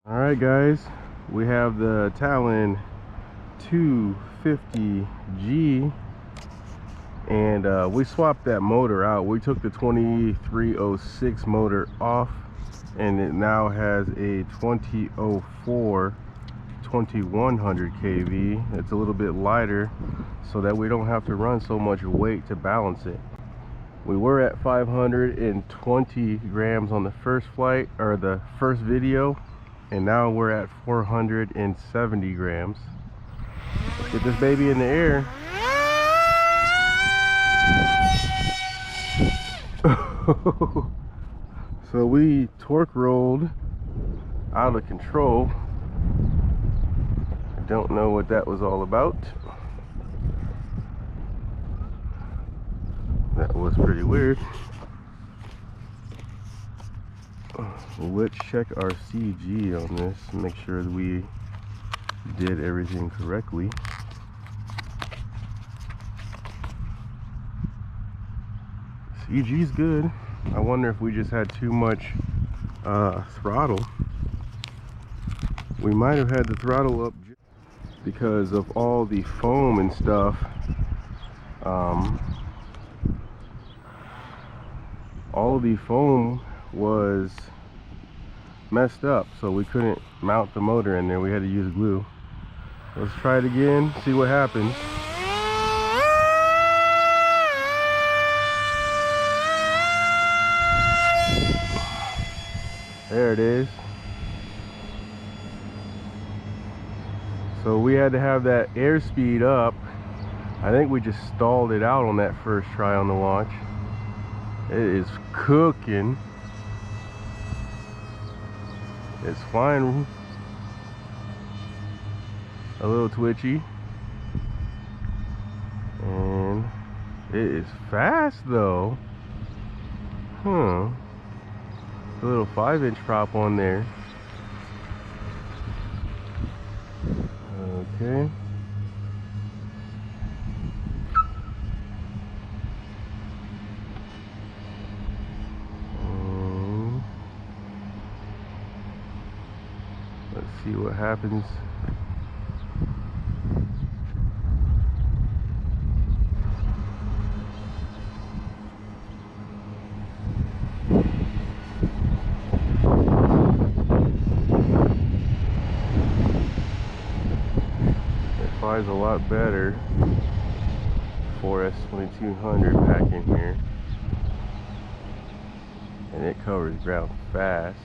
Alright guys, we have the Talon 250G, and we swapped that motor out. We took the 2306 motor off, and it now has a 2004 2100 kV. It's a little bit lighter so that we don't have to run so much weight to balance it. We were at 520 grams on the first flight, or the first video, and now we're at 470 grams. Let's get this baby in the air. So we torque rolled out of control. I don't know what that was all about. That was pretty weird. Let's check our CG on this, make sure that we did everything correctly. CG's good. I wonder if we just had too much throttle. We might have had the throttle up because of all the foam and stuff. All the foam was messed up, so we couldn't mount the motor in there. We had to use glue. Let's try it again, see what happens. There it is. So we had to have that airspeed up. I think we just stalled it out on that first try on the launch. It is cooking. It's flying a little twitchy, and it is fast though. A little 5-inch prop on there. Okay. Let's see what happens. It flies a lot better for S2200 pack in here, and it covers ground fast.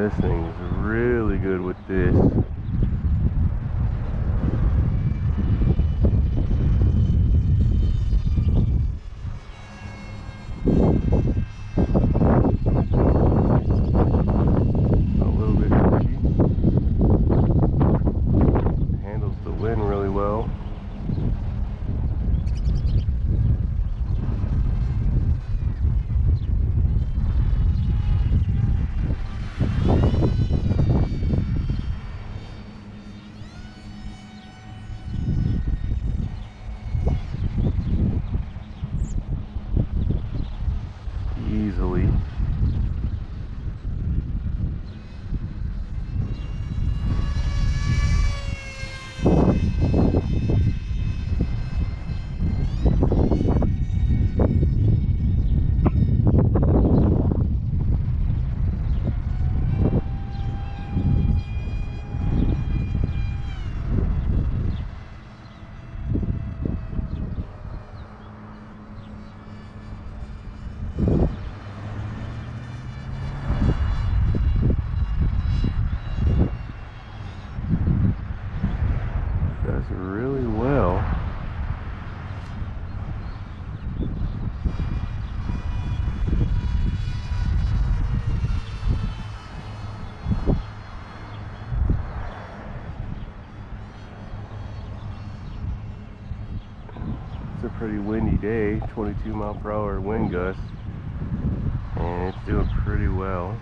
This thing is really good with this. A little bit twitchy. Handles the wind really well. Easily. Does really well. It's a pretty windy day, 22 mile per hour wind gusts, and it's doing pretty well.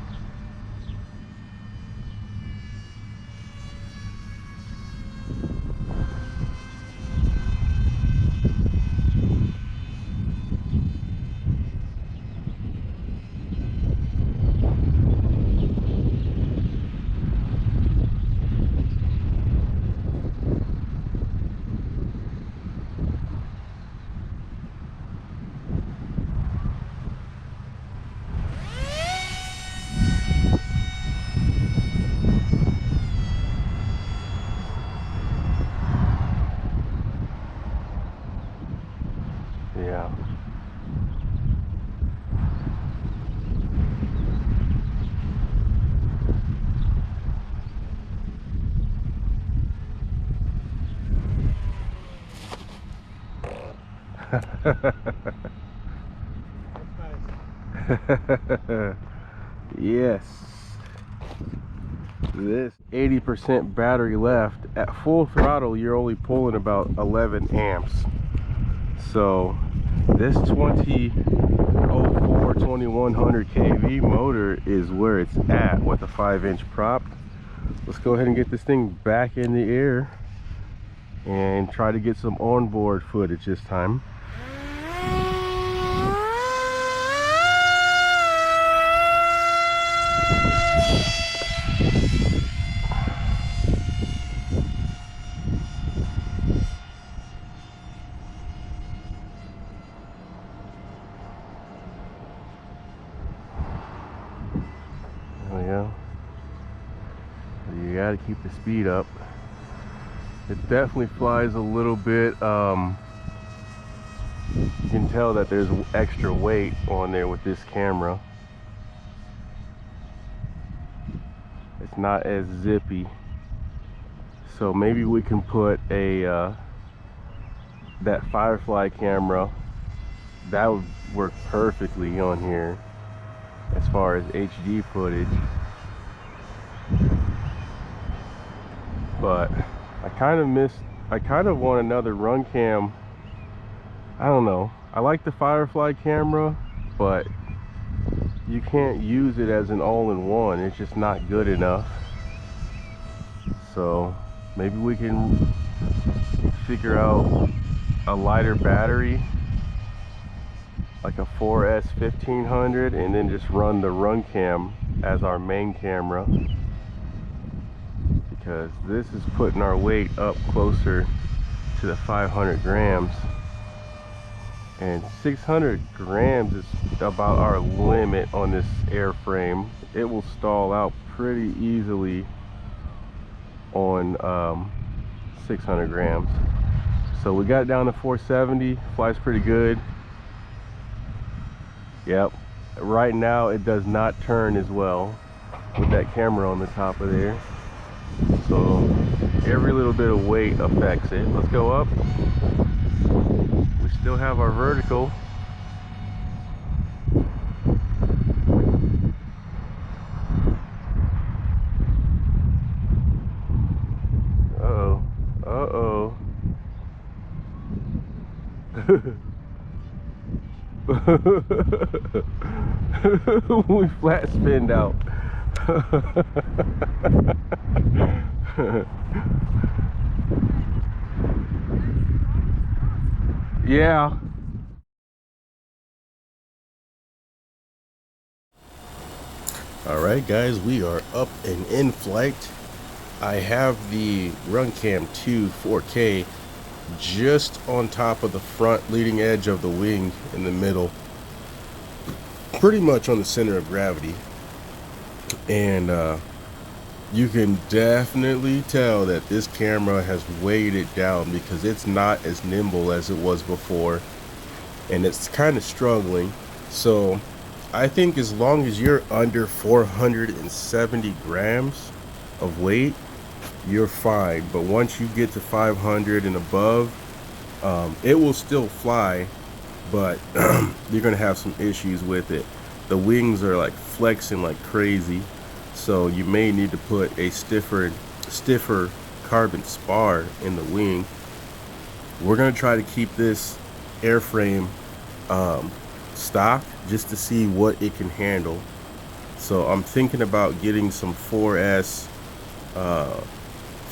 Yes. This 80% battery left. At full throttle, you're only pulling about 11 amps. So this 2004 2100 kV motor is where it's at with a 5-inch prop. Let's go ahead and get this thing back in the air and try to get some onboard footage this time. There we go. You gotta keep the speed up. It definitely flies a little bit. You can tell that there's extra weight on there with this camera. It's not as zippy. So maybe we can put a that Firefly camera. That would work perfectly on here as far as HD footage. But I kind of want another run cam. I don't know. I like the Firefly camera, but you can't use it as an all-in-one. It's just not good enough. So maybe we can figure out a lighter battery, like a 4S 1500, and then just run the run cam as our main camera, because this is putting our weight up closer to the 500 grams, and 600 grams is about our limit on this airframe. It will stall out pretty easily on 600 grams. So we got it down to 470, flies pretty good. Yep, right now it does not turn as well with that camera on the top of there. So every little bit of weight affects it. Let's go up. We still have our vertical. Uh-oh. Uh-oh. We flat spinned out. Yeah. All right, guys, we are up and in flight. I have the Runcam 2 4K just on top of the front leading edge of the wing in the middle, pretty much on the center of gravity. And you can definitely tell that this camera has weighed it down, because it's not as nimble as it was before, and it's kind of struggling. So I think as long as you're under 470 grams of weight, you're fine. But once you get to 500 and above, it will still fly, but you're gonna have some issues with it. The wings are like flexing like crazy, so you may need to put a stiffer carbon spar in the wing. We're gonna try to keep this airframe stock just to see what it can handle. So I'm thinking about getting some 4S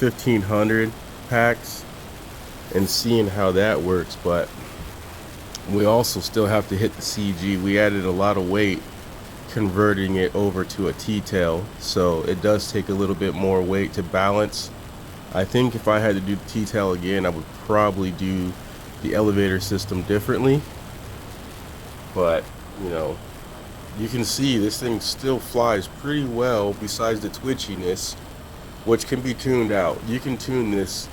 1500 packs and seeing how that works. But we also still have to hit the CG. We added a lot of weight converting it over to a T-tail, so it does take a little bit more weight to balance. I think if I had to do the T-tail again, I would probably do the elevator system differently. But you know, you can see this thing still flies pretty well, besides the twitchiness, which can be tuned out. You can tune this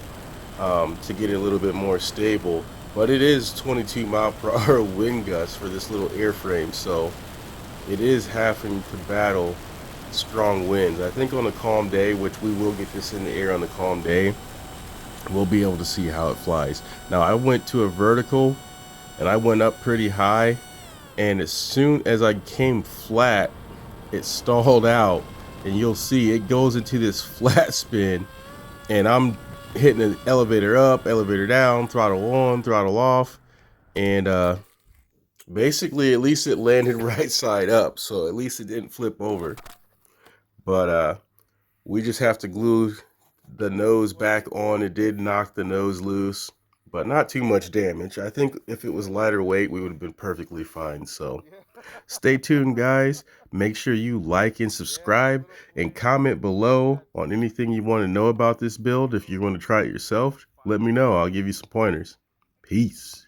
to get it a little bit more stable, but it is 22 mile/hour wind gusts for this little airframe, so it is having to battle strong winds. I think on a calm day, which we will get this in the air on the calm day, we'll be able to see how it flies. Now I went to a vertical and I went up pretty high, and as soon as I came flat, it stalled out, and you'll see it goes into this flat spin, and I'm hitting the elevator up, elevator down, throttle on, throttle off, and basically at least it landed right side up, so at least it didn't flip over. But we just have to glue the nose back on. It did knock the nose loose, but not too much damage. I think if it was lighter weight, we would have been perfectly fine. So stay tuned, guys. Make sure you like and subscribe and comment below on anything you want to know about this build. If you want to try it yourself, let me know. I'll give you some pointers. Peace.